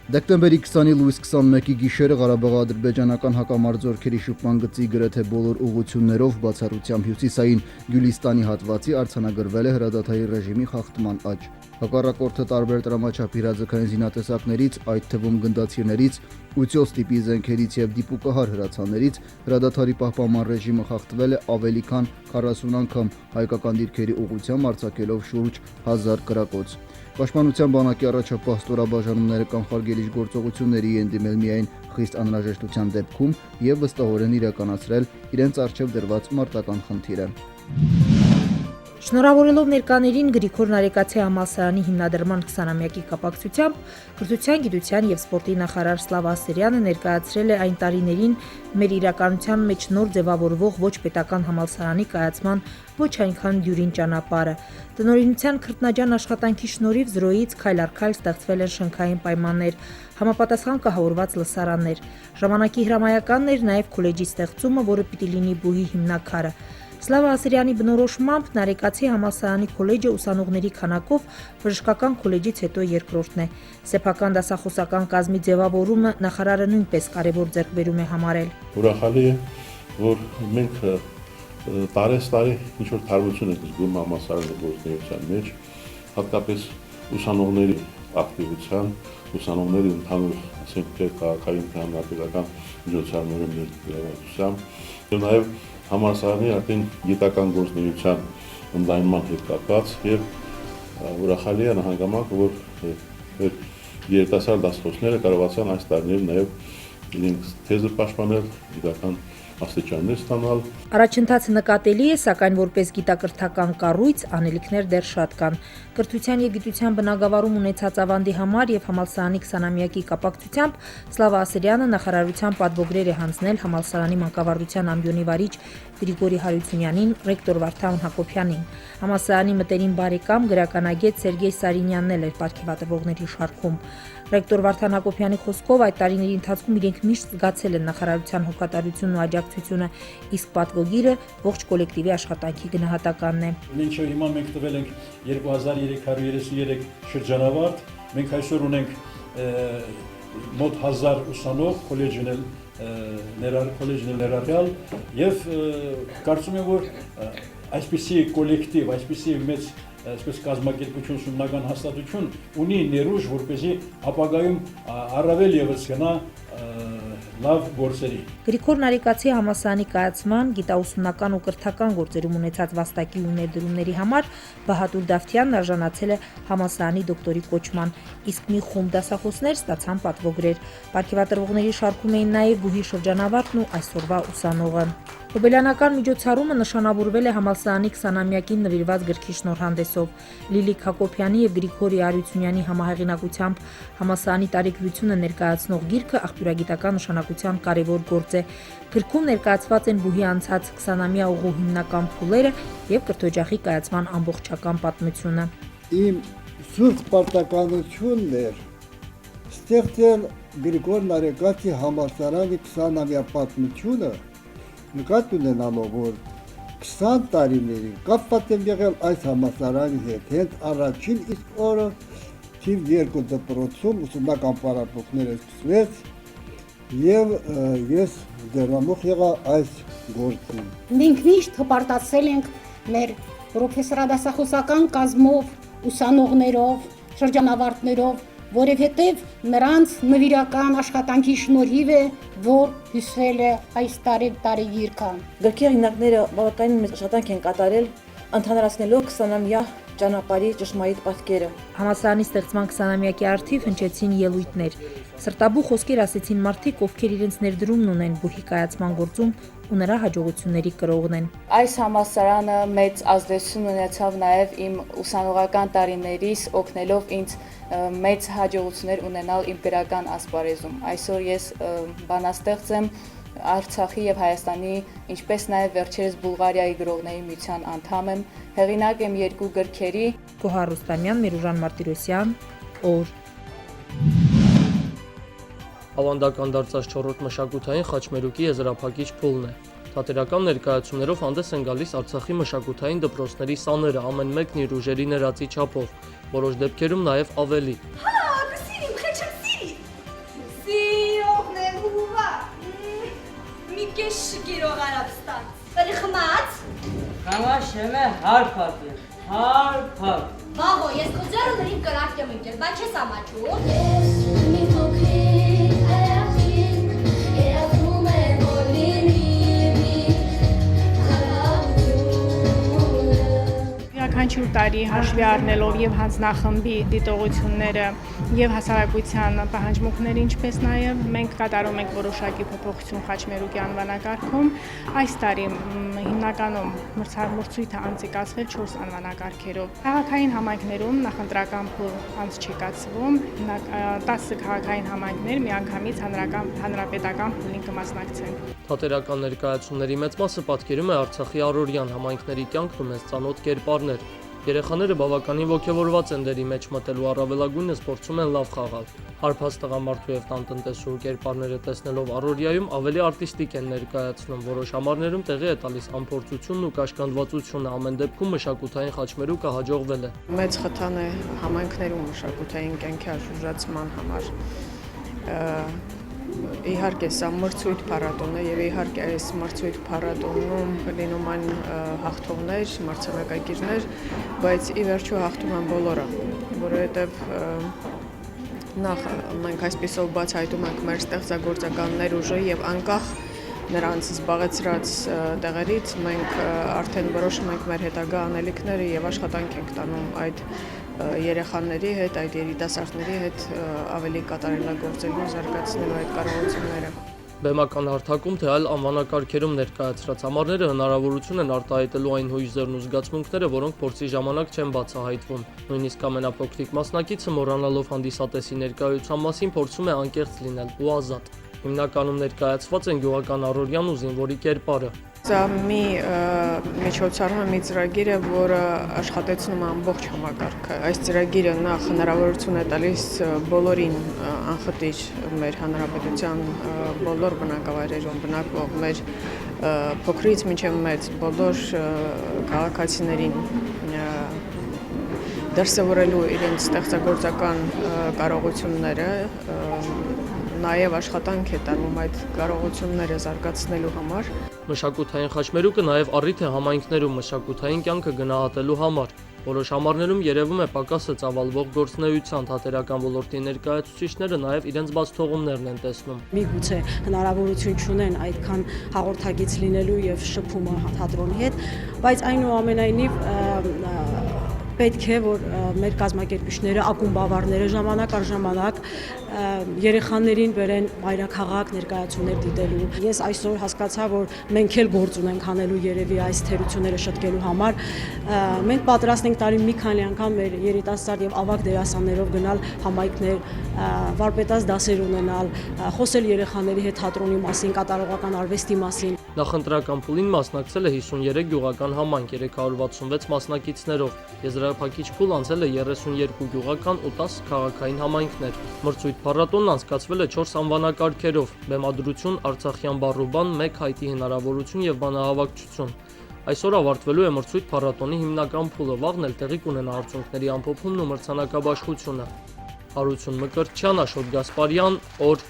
Դեկտեմբերի 20-ի լույս 21-ի գիշերը Ղարաբաղ-ադրբեջանական հակամարտությունների շփման գծի գրեթե բոլոր ուղղություններով բացառությամբ հյուսիսային Գյուլիստանի հատվածի արձանագրվել է հրադադարի ռեժիմի խախտման աճ։ Հակառակորդը տարբեր տրամաչափի հրաձգային զինատեսակներից, այդ թվում գնդացիրներից, 8 տիպի զենքերից եւ դիպուկահար հրացաններից հրադադարի պահպանման ռեժիմը խախտվել է ավելի քան 40 անգամ, հայկական դիրքերի ուղղությամբ արձակելով շուրջ 1000 կրակոց։ Պաշտպանության բանակի առաջապահ ստորաբաժանումները կանխարգելիչ գործողությունների են դիմել միայն խիստ անհրաժեշտության դեպքում եւ վստահորեն իրականացրել իրենց առջև դրված մարտական խնդիրը։ Շնորհավորելով ներկաներին Գրիգոր Նարեկացի համալսարանի հիմնադրման 20-ամյակի կապակցությամբ Կրթության, գիտության եւ սպորտի նախարար Սլավա Ասրյանը ներկայացրել է այն տարիներին մեր իրականության մեջ նոր ձևավորվող ոչ պետական համալսարանի կայացման ոչ այնքան դյուրին ճանապարհը։ Տնօրինության քրտնաջան աշխատանքի շնորհիվ զրոյից քայլ առ քայլ ստեղծվել են շնքային պայմաններ, համապատասխան կահավորված լսարաններ։ Ժամանակի հրամայականն էր նաեւ քոլեջի ստեղծումը, որը պիտի լինի բուհի հիմնաքարը։ Սլավա Ասրյանի բնորոշմամբ Նարեկացի համալսարանի քոլեջը ուսանողների քանակով բժշկական քոլեջից հետո երկրորդն է։ Սեփական դասախոսական կազմի ձևավորումը նախարարը նույնպես կարևոր ձեռքբերում է համարել։ Ուրախալի է, որ մենք տարեստարի ինչ-որ թարմություն ենք զգում համալսարանի գործունեության մեջ, հատկապես ուսանողների ակտիվության, ուսանողների ընդհանուր, ասենք, քաղաքային հանրապետական միջոցառումների ներգրավվածությամբ, եւ նաեւ համալսարանի արդեն գիտական գործունեության ընդլայնման հետ կապված եւ ուրախալի է նահանգամակ, որ երիտասարդ դասախոսները կարողացան այս տարիներին նաեւ իրենց թեզը պաշտպանել, գիտական աստիճաններ ստանալ։ Առաջընթացը նկատելի է, սակայն որպես գիտակրթական կառույց անելիքներ դեռ շատ կան։ Կրթության եւ գիտության բնագավառում ունեցած ավանդի համար եւ համալսարանի 20-ամյակի կապակցությամբ Սլավա Ասրյանը նախարարության պատվոգրեր է հանձնել համալսարանի մանկավարժության ամբիոնի վարիչ Գրիգորի Հարությունյանին, ռեկտոր Վարդան Հակոբյանին։ Համալսարանի մտերիմ բարեկամ գրականագետ Սերգեյ Սարինյանն էլ էր պարգևատրվողների շարքում։ Ռեկտոր Վարդան Հակոբյանի խոսքով այդ տարիների ընթացքում իրենք միշտ զգացել են նախարարության հոգատարությունն ու աջակցությունը, իսկ պատվոգիրը ողջ կոլեկտիվի աշխատանքի գնահատականն է։ Մինչև հիմա մենք տվել ենք 2333 շրջանավարտ, մենք այսօր ունենք մոտ 1000 ուսանող, քոլեջն էլ ներառյալ եւ կարծում եմ, որ այսպիսի կոլեկտիվ, այսպիսի մեծ այսպես կազմակերպություն, ուսումնական հաստատություն ունի ներուժ, որպեսզի ապագայում առավել եւս գնա լավ գործերի։ Գրիգոր Նարեկացի համալսարանի կայացման, գիտաուսումնական ու կրթական գործերում ունեցած վաստակի ու ներդրումների համար Բահադուր Դավթյանն արժանացել է համալսարանի դոկտորի կոչման, իսկ մի խումբ դասախոսներ ստացան պատվոգրեր։ Պարգևատրվողների շարքում էին նաև բուհի շրջանավարտն ու այսօրվա ուսանողը։ Հոբելյանական միջոցառումը նշանավորվել է համալսարանի 20-ամյակին նվիրված գրքի շնորհանդեսով։ Լիլիկ Հակոբյանի եւ Գրիգորի Հարությունյանի համահեղինակությամբ համալսարանի տարեգրությունը ներկայացնող գիրքը աղբյուրագիտական նշանակության կարևոր գործ է։ Գրքում ներկայացված են բուհի անցած 20-ամյա ուղու հիմնական փուլերը եւ կրթօջախի կայացման ամբողջական պատմությունը։ Իմ սուրբ պարտականությունն էր ստեղծել Գրիգոր Նարեկացի համալսարանի 20-ամյա պատմությունը, նկատի ունենալով, որ 20 տարիների կապված եմ եղել այս համալսարանի հետ, հենց առաջին իսկ օրը թիվ 2 դպրոցում ուսումնական պարապմունքները սկսվեց եւ ես դերամուխ եղա այս գործին։ Մենք միշտ հպարտացել ենք մեր պրոֆեսորադասախոսական կազմով, ուսանողներով, շրջանավարտներով, որովհետև նրանց նվիրական աշխատանքի շնորհիվ է, որ հյուսվել է այս տարի գիրքը։ Գրքի հեղինակները բավականին մեծ աշխատանք են կատարել, ընդհանրացնելով 20-ամյա ճանապարհի ճշմարիտ պատկերը։ Համալսարանի ստեղծման 20-ամյակի առթիվ հնչեցին ելույթներ։ Սրտաբու խոսքեր ասեցին մարդիկ, ովքեր իրենց ներդրումն ունեն բուհի կայացման գործում ու նրա հաջողությունների կրողն են։ Այս համալսարանը մեծ ազդեցություն ունեցավ նաև իմ ուսանողական տարիներիս, օգնելով ինձ մեծ հաջողություններ ունենալ իմ գրական ասպարեզում։ Այսօր ես բանաստեղծ եմ, Արցախի եւ Հայաստանի, ինչպես նաեւ վերջերս Բուլղարիայի գրողների միության անդամ եմ, հեղինակ եմ 2 գրքերի։ Գոհար Ռուստամյան, Միրուժան Մարտիրոսյան, օր։ Ավանդական դարձած 4-րդ մշակութային խաչմերուկի եզրափակիչ փուլն է։ Թատերական ներկայացումներով հանդես են գալիս Արցախի մշակութային դպրոցների սաները, ամեն մեկն իր ուժերի ներածի չափով, որոշ դեպքերում նաև ավելի։ Համար շեմե հարփակ է, հարփակ։ Բաղո, ես քո ձեռը լրիվ կրակ եմ ընկել, բայց չես ամաչում։ Ես մի փոքրիկ հայացքին, երազում եմ որ լինի Յուրաքանչյուր տարի հաշվի առնելով եւ հանձնախմբի դիտողությունները եւ հասարակության պահանջմունքները, ինչպես նաեւ մենք կատարում ենք որոշակի փոփոխություն Խաչմերուկի անվանակարգում, այս տարի հիմնականում մրցույթը անցկացվել 4 անվանակարգերով։ Քաղաքային համայնքներում նախընտրական փուլ անց չի կացվում, 10 քաղաքային համայնքներ միանգամից հանրապետական փուլին կմասնակցեն։ Թատերական ներկայացումների մեծ մասը պատկերում է Արցախի առօրյան համայնքների կյանքն ու մեծ ծանոթ կերպարներ։ Երեխաները բավականին ոգևորված են դերի մեջ մտելու, առավելագույնս փորձում են լավ խաղալ։ Հարբած տղամարդու եւ տանտնտեսու կերպարները տեսնելով առօրյայում ավելի արտիստիկ են ներկայացնում, որոշ համարներում տեղի է տալիս անփորձությունն ու կաշկանդվածությունը, ամեն դեպքում մշակութային խաչմերուկը հաջողվել է։ Մեծ խթան է համայնքներում մշակութային կյանքի աշխուժացման համար։ Իհարկե սա մրցույթ փառատոն է եւ իհարկե այս մրցույթ փառատոնում լինում են հաղթողներ, մրցանակակիրներ, բայց ի վերջո հաղթում են բոլորը, որովհետեւ նախ մենք այսպիսով բացահայտում ենք մեր ստեղծագործական ներուժը եւ անկախ նրանց զբաղեցրած տեղերից մենք արդեն որոշում ենք մեր հետագա անելիքները եւ աշխատանք ենք տանում այդ երեխաների հետ, այդ երիտասարդների հետ ավելի կատարելագործելու, զարգացնելու այդ կարողությունները։ Բեմական հարթակում թե այլ անվանակարգերում ներկայացրած համարները հնարավորություն են արտահայտելու այն հույզերն ու զգացմունքները, որոնք փորձի ժամանակ չեն բացահայտվում։ Նույնիսկ ամենափոքրիկ մասնակիցը մոռանալով հանդիսատեսի ներկայության մասին փորձում է անկեղծ լինել ու ազատ։ Հիմնականում ներկայացված են գյուղական առօրյան ու զինվորի կերպարը։ Սա մի միջոցառում է, մի ծրագիր է, որը աշխատեցնում է ամբողջ համակարգը։ Այս ծրագիրը նախ հնարավորություն է տալիս բոլորին անխտիր մեր հանրապետության բոլոր բնակավայրերում բնակվող մեր փոքրից մինչև մեծ բոլոր քաղաքացիներին դրսևորելու իրենց ստեղծագործական կարողությունները, նաև աշխատանք է տանում այդ կարողությունները զարգացնելու համար։ Մշակութային խաչմերուկը նաև առիթ է համայնքներում մշակութային կյանքը գնահատելու համար։ Որոշ համարներում երևում է պակասը ծավալվող գործունեության, թատերական ոլորտի ներկայացուցիչները նաև իրենց բացթողումներն են տեսնում։ Միգուցե հնարավորություն չունեն այդքան հաղորդագից լինելու եւ շփումը թատրոնի հետ, բայց այնուամենայնիվ պետք է որ մեր կազմակերպիչները, ակումբավարները ժամանակ առ ժամանակ երեխաներին բերեն մայրաքաղաք ներկայացումներ դիտելու։ Ես այսօր հասկացա, որ մենք էլ գործ ունենք անելու երևի այս թերությունները շտկելու համար։ Մենք պատրաստ ենք տարի մի քանի անգամ մեր երիտասարդ եւ ավագ դերասաններով գնալ համայնքներ, վարպետաց դասեր ունենալ, խոսել երեխաների հետ թատրոնի մասին, կատարողական արվեստի մասին։ Նախընտրական փուլին մասնակցել է 53 գյուղական համայնք 366 մասնակիցներով։ Եզրափակիչ փուլ անցել է 32 գյուղական ու 10 քաղաքային համայնքներ։ Մրցույթ փառատոնն անցկացվել է 4 անվանակարգերով՝ բեմադրություն, արցախյան բառուբան, 1 հայտի հնարավորություն եւ բանահավաքչություն։ Այսօր ավարտվելու է մրցույթ փառատոնի հիմնական փուլը, վաղն էլ տեղի կունենա արդյունքների ամփոփումն ու մրցանակաբաշխությունը։ Հարություն Մկրտչյան, Աշոտ Գասպարյան, օր